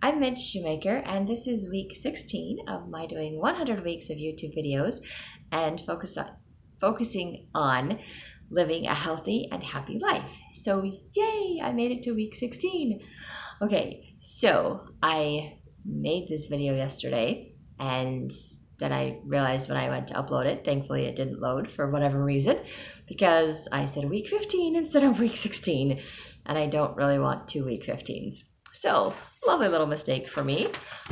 I'm Midge Shoemaker, and this is week 16 of my doing 100 weeks of YouTube videos and focusing on living a healthy and happy life. So, yay, I made it to week 16. Okay, so I made this video yesterday, and then I realized when I went to upload it, thankfully it didn't load for whatever reason, because I said week 15 instead of week 16, and I don't really want 2 week 15s. So, lovely little mistake for me.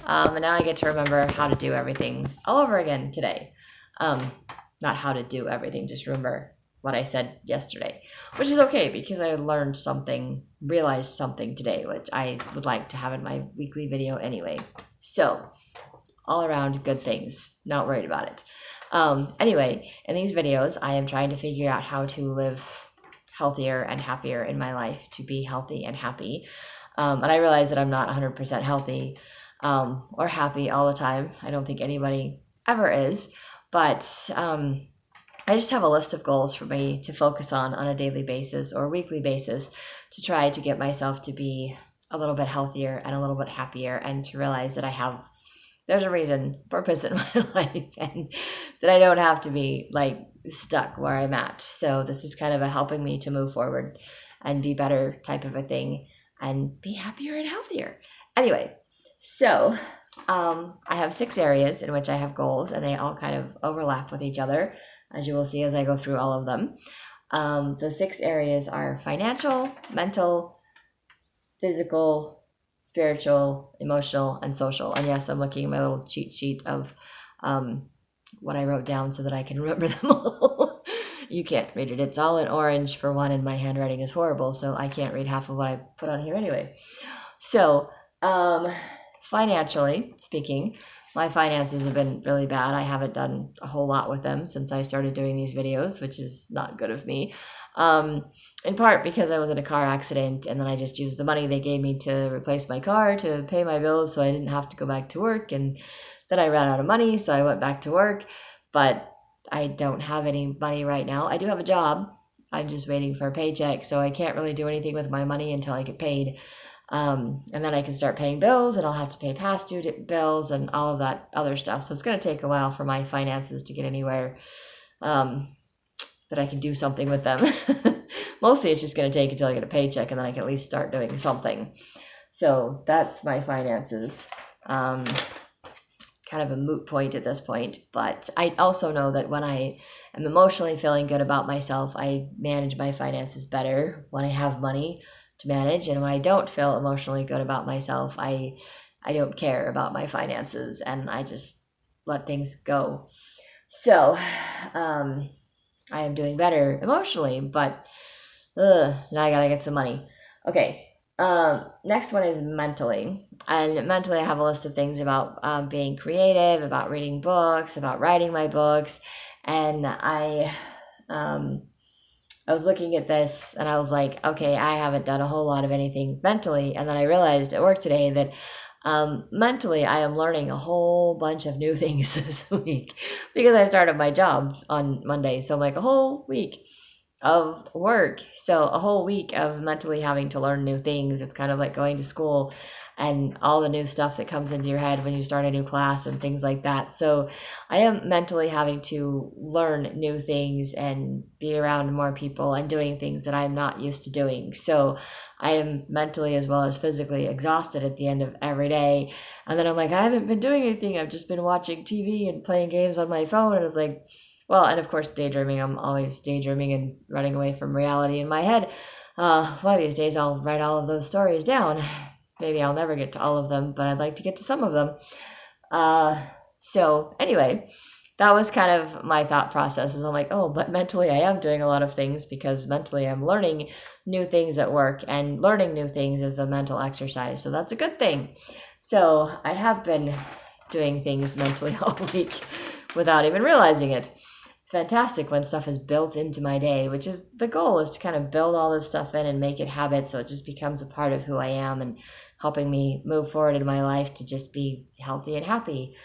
And now I get to remember how to do everything all over again today. Not how to do everything, just remember what I said yesterday, which is okay because I learned something, realized something today, which I would like to have in my weekly video anyway. So, all around good things, not worried about it. Anyway, in these videos, I am trying to figure out how to live healthier and happier in my life, to be healthy and happy. And I realize that I'm not 100% healthy or happy all the time. I don't think anybody ever is. But I just have a list of goals for me to focus on a daily basis or weekly basis to try to get myself to be a little bit healthier and a little bit happier, and to realize that there's a reason, purpose in my life, and that I don't have to be like stuck where I'm at. So this is kind of a helping me to move forward and be better type of a thing, and be happier and healthier. Anyway, so I have 6 areas in which I have goals, and they all kind of overlap with each other, as you will see as I go through all of them. The 6 areas are financial, mental, physical, spiritual, emotional, and social. And yes, I'm looking at my little cheat sheet of what I wrote down so that I can remember them all. You can't read it. It's all in orange for one, and my handwriting is horrible, so I can't read half of what I put on here anyway. So, financially speaking, my finances have been really bad. I haven't done a whole lot with them since I started doing these videos, which is not good of me. In part because I was in a car accident, and then I just used the money they gave me to replace my car to pay my bills so I didn't have to go back to work. And then I ran out of money, so I went back to work. But I don't have any money right now. I do have a job. I'm just waiting for a paycheck, so I can't really do anything with my money until I get paid. And then I can start paying bills, and I'll have to pay past due bills and all of that other stuff. So it's going to take a while for my finances to get anywhere that I can do something with them. Mostly it's just going to take until I get a paycheck, and then I can at least start doing something. So that's my finances. Kind of a moot point at this point, but I also know that when I am emotionally feeling good about myself, I manage my finances better when I have money to manage. And when I don't feel emotionally good about myself, I don't care about my finances, and I just let things go. So I am doing better emotionally, but now I gotta get some money. Okay. Next one is mentally. And mentally, I have a list of things about being creative, about reading books, about writing my books. And I was looking at this, and I was like, okay, I haven't done a whole lot of anything mentally. And then I realized at work today that mentally, I am learning a whole bunch of new things this week because I started my job on Monday. So I'm like, a whole week of work. So a whole week of mentally having to learn new things. It's kind of like going to school and all the new stuff that comes into your head when you start a new class and things like that. So I am mentally having to learn new things and be around more people and doing things that I'm not used to doing. So I am mentally as well as physically exhausted at the end of every day. And then I'm like, I haven't been doing anything. I've just been watching TV and playing games on my phone. And it's like, well, and of course, daydreaming. I'm always daydreaming and running away from reality in my head. One of these days, I'll write all of those stories down. Maybe I'll never get to all of them, but I'd like to get to some of them. So anyway, that was kind of my thought process. Is I'm like, oh, but mentally I am doing a lot of things because mentally I'm learning new things at work, and learning new things is a mental exercise. So that's a good thing. So I have been doing things mentally all week without even realizing it. Fantastic when stuff is built into my day, which is the goal, is to kind of build all this stuff in and make it habit so it just becomes a part of who I am, and helping me move forward in my life to just be healthy and happy.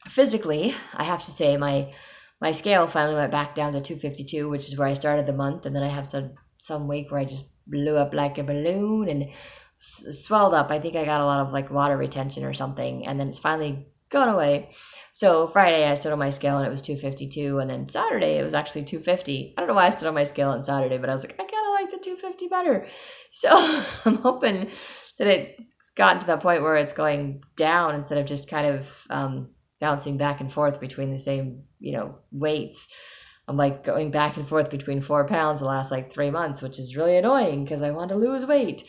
Physically, I have to say my scale finally went back down to 252, which is where I started the month, and then I have some week where I just blew up like a balloon and swelled up. I think I got a lot of like water retention or something, and then it's finally gone away. So Friday I stood on my scale and it was 252, and then Saturday it was actually 250. I don't know why I stood on my scale on Saturday, but I was like, I kind of like the 250 better. So I'm hoping that it's gotten to the point where it's going down instead of just kind of bouncing back and forth between the same, weights. I'm like going back and forth between 4 pounds the last like 3 months, which is really annoying because I want to lose weight.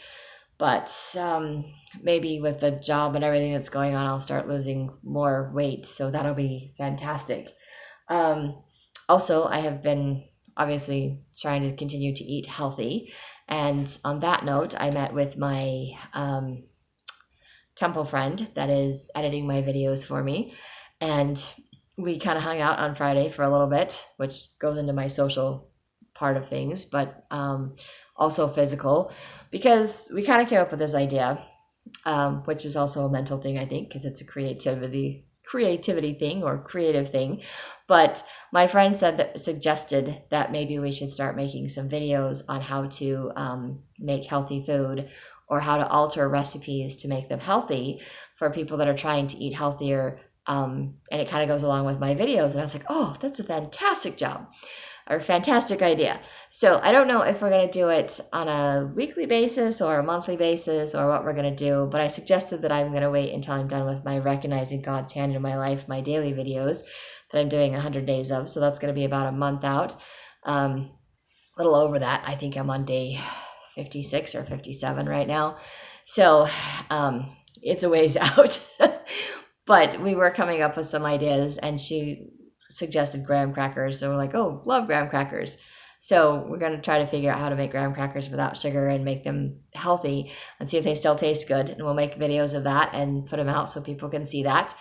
But maybe with the job and everything that's going on, I'll start losing more weight. So that'll be fantastic. Also, I have been obviously trying to continue to eat healthy. And on that note, I met with my temple friend that is editing my videos for me. And we kind of hung out on Friday for a little bit, which goes into my social part of things, but also physical, because we kind of came up with this idea, which is also a mental thing, I think, because it's a creativity thing or creative thing. But my friend suggested that maybe we should start making some videos on how to make healthy food, or how to alter recipes to make them healthy for people that are trying to eat healthier. And it kind of goes along with my videos. And I was like, oh, that's a fantastic job, or fantastic idea. So I don't know if we're going to do it on a weekly basis or a monthly basis or what we're going to do, but I suggested that I'm going to wait until I'm done with my Recognizing God's Hand in My Life, my daily videos that I'm doing 100 days of. So that's going to be about a month out. A little over that. I think I'm on day 56 or 57 right now. So it's a ways out. But we were coming up with some ideas, and she suggested graham crackers. So we're like, oh, love graham crackers. So we're going to try to figure out how to make graham crackers without sugar and make them healthy and see if they still taste good. And we'll make videos of that and put them out so people can see that.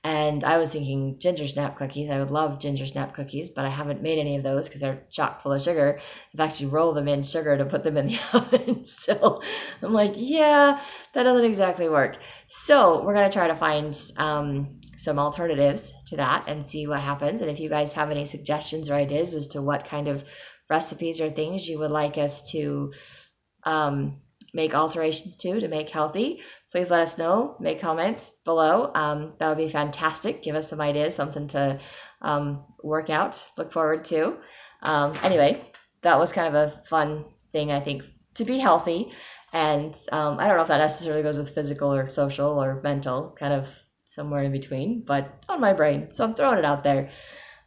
And I was thinking ginger snap cookies. I would love ginger snap cookies, but I haven't made any of those because they're chock full of sugar. I've actually rolled them in sugar to put them in the oven. So I'm like, yeah, that doesn't exactly work. So we're going to try to find some alternatives to that and see what happens. And if you guys have any suggestions or ideas as to what kind of recipes or things you would like us to make alterations to make healthy, please let us know. Make comments below. That would be fantastic. Give us some ideas, something to work out, look forward to. Anyway, that was kind of a fun thing, I think, to be healthy. And I don't know if that necessarily goes with physical or social or mental, kind of somewhere in between, but on my brain. So I'm throwing it out there.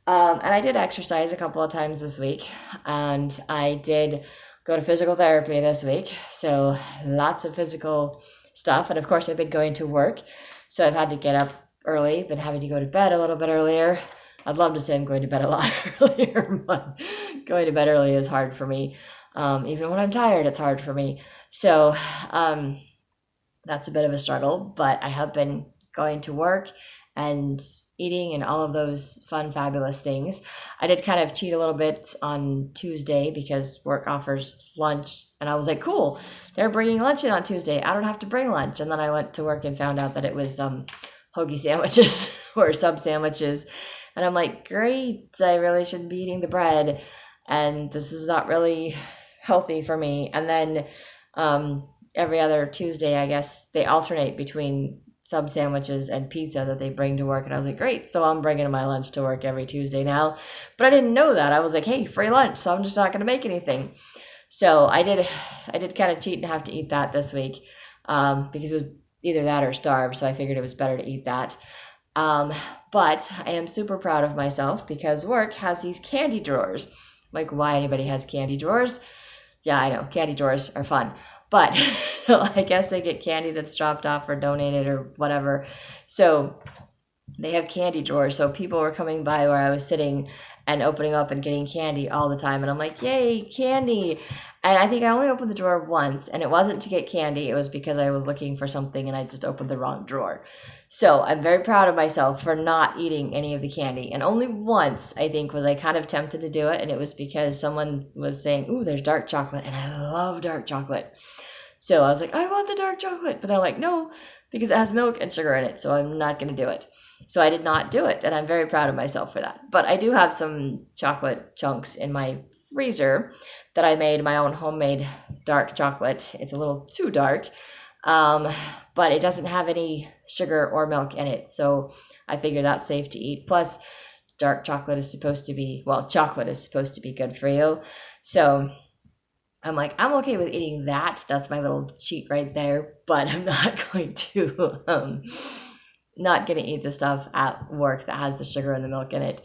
And I did exercise a couple of times this week, and I did go to physical therapy this week. So lots of physical stuff. And of course, I've been going to work. So I've had to get up early, been having to go to bed a little bit earlier. I'd love to say I'm going to bed a lot earlier, but going to bed early is hard for me. Even when I'm tired, it's hard for me. So that's a bit of a struggle, but I have been going to work and eating and all of those fun, fabulous things. I did kind of cheat a little bit on Tuesday because work offers lunch. And I was like, cool, they're bringing lunch in on Tuesday. I don't have to bring lunch. And then I went to work and found out that it was hoagie sandwiches or sub sandwiches. And I'm like, great, I really shouldn't be eating the bread. And this is not really healthy for me. And then every other Tuesday, I guess, they alternate between sub sandwiches and pizza that they bring to work. And I was like, great, so I'm bringing my lunch to work every Tuesday now. But I didn't know that. I was like, hey, free lunch, so I'm just not going to make anything. So I did kind of cheat and have to eat that this week because it was either that or starve. So I figured it was better to eat that. But I am super proud of myself because work has these candy drawers. Like, why anybody has candy drawers? Yeah, I know, candy drawers are fun. But I guess they get candy that's dropped off or donated or whatever. So they have candy drawers. So people were coming by where I was sitting and opening up and getting candy all the time. And I'm like, yay, candy. And I think I only opened the drawer once. And it wasn't to get candy. It was because I was looking for something and I just opened the wrong drawer. So I'm very proud of myself for not eating any of the candy. And only once, I think, was I kind of tempted to do it. And it was because someone was saying, ooh, there's dark chocolate. And I love dark chocolate. So I was like, I want the dark chocolate. But I'm like, no, because it has milk and sugar in it. So I'm not going to do it. So I did not do it. And I'm very proud of myself for that. But I do have some chocolate chunks in my freezer that I made my own homemade dark chocolate. It's a little too dark. but it doesn't have any sugar or milk in it. So I figure that's safe to eat. Plus, dark chocolate is supposed to be, well, chocolate is supposed to be good for you. So I'm like, I'm okay with eating that. That's my little cheat right there. But I'm not going to, not going to eat the stuff at work that has the sugar and the milk in it.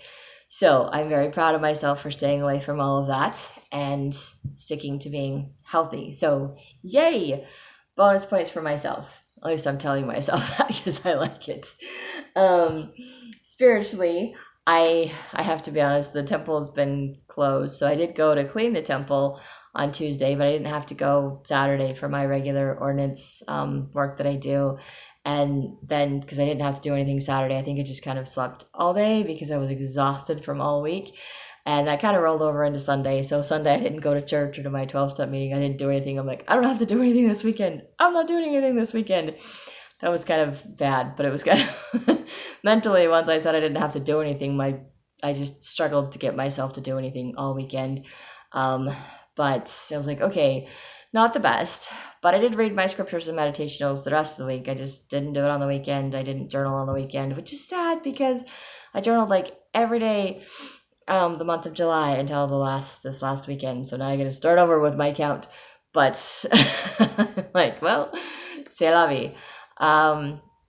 So I'm very proud of myself for staying away from all of that and sticking to being healthy. So yay, bonus points for myself. At least I'm telling myself that because I like it. Spiritually, I have to be honest, the temple has been closed. So I did go to clean the temple on Tuesday, but I didn't have to go Saturday for my regular ordinance work that I do. And then, because I didn't have to do anything Saturday, I think I just kind of slept all day because I was exhausted from all week. And that kind of rolled over into Sunday. So Sunday, I didn't go to church or to my 12-step meeting. I didn't do anything. I'm like, I don't have to do anything this weekend. I'm not doing anything this weekend. That was kind of bad, but it was kind of mentally, once I said I didn't have to do anything, I just struggled to get myself to do anything all weekend. But I was like, okay, not the best. But I did read my scriptures and meditationals the rest of the week. I just didn't do it on the weekend. I didn't journal on the weekend, which is sad because I journaled like every day the month of July until this last weekend. So now I got to start over with my count. But like, well, c'est la vie.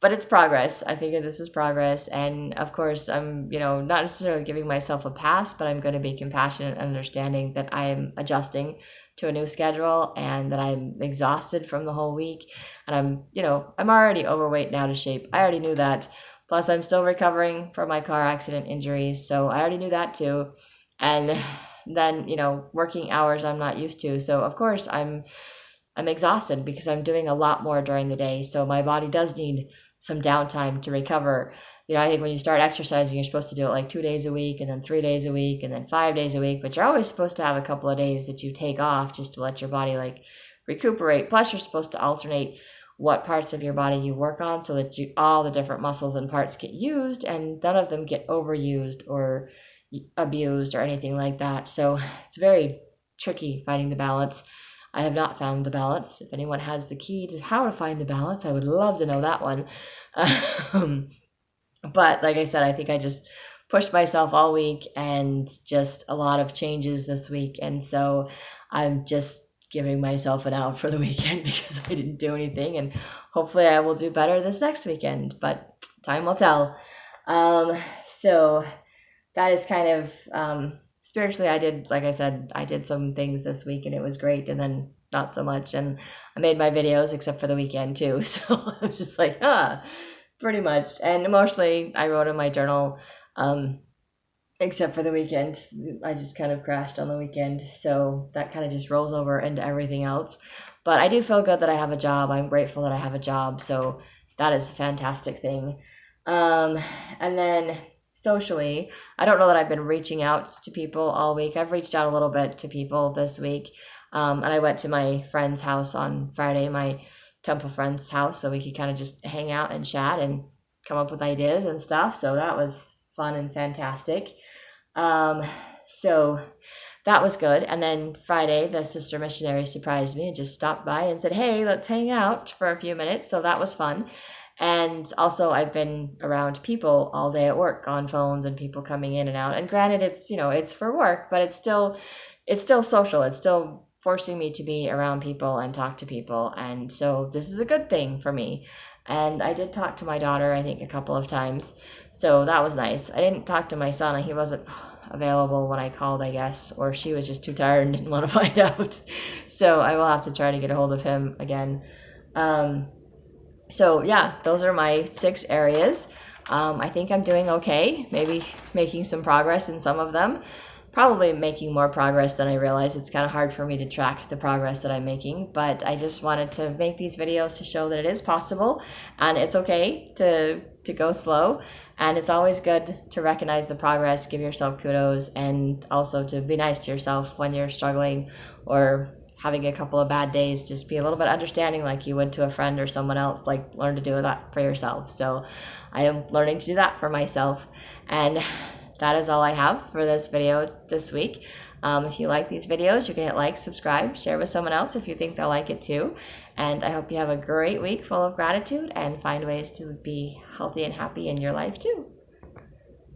But it's progress. I figure this is progress. And of course, I'm, not necessarily giving myself a pass, but I'm going to be compassionate and understanding that I am adjusting to a new schedule and that I'm exhausted from the whole week. And I'm already overweight and out of shape. I already knew that. Plus, I'm still recovering from my car accident injuries. So I already knew that too. And then, working hours I'm not used to. So of course, I'm exhausted because I'm doing a lot more during the day. So my body does need some downtime to recover. I think when you start exercising, you're supposed to do it like 2 days a week and then 3 days a week and then 5 days a week, but you're always supposed to have a couple of days that you take off just to let your body like recuperate. Plus, you're supposed to alternate what parts of your body you work on so that all the different muscles and parts get used and none of them get overused or abused or anything like that. So it's very tricky finding the balance. I have not found the balance. If anyone has the key to how to find the balance, I would love to know that one. But like I said, I think I just pushed myself all week and just a lot of changes this week. And so I'm just giving myself an out for the weekend because I didn't do anything. And hopefully I will do better this next weekend, but time will tell. So that is kind of... spiritually, like I said, I did some things this week and it was great, and then not so much. And I made my videos except for the weekend too. So I was just like, pretty much. And emotionally, I wrote in my journal, except for the weekend. I just kind of crashed on the weekend. So that kind of just rolls over into everything else. But I do feel good that I have a job. I'm grateful that I have a job. So that is a fantastic thing. And then... socially, I don't know that I've been reaching out to people all week. I've reached out a little bit to people this week. And I went to my friend's house on Friday, my temple friend's house, so we could kind of just hang out and chat and come up with ideas and stuff. So that was fun and fantastic. So that was good. And then Friday, the sister missionary surprised me and just stopped by and said, hey, let's hang out for a few minutes. So that was fun. And also I've been around people all day at work on phones and people coming in and out. And granted, it's, it's for work, but it's still social. It's still forcing me to be around people and talk to people. And so this is a good thing for me. And I did talk to my daughter, I think, a couple of times. So that was nice. I didn't talk to my son. He wasn't available when I called, I guess, or she was just too tired and didn't want to find out. So I will have to try to get a hold of him again. So yeah, those are my 6 areas. I think I'm doing okay, maybe making some progress in some of them. Probably making more progress than I realize. It's kind of hard for me to track the progress that I'm making, but I just wanted to make these videos to show that it is possible and it's okay to go slow. And it's always good to recognize the progress, give yourself kudos, and also to be nice to yourself when you're struggling or having a couple of bad days. Just be a little bit understanding like you would to a friend or someone else. Like, learn to do that for yourself. So I am learning to do that for myself. And that is all I have for this video this week. If you like these videos, you can hit like, subscribe, share with someone else if you think they'll like it too. And I hope you have a great week full of gratitude and find ways to be healthy and happy in your life too.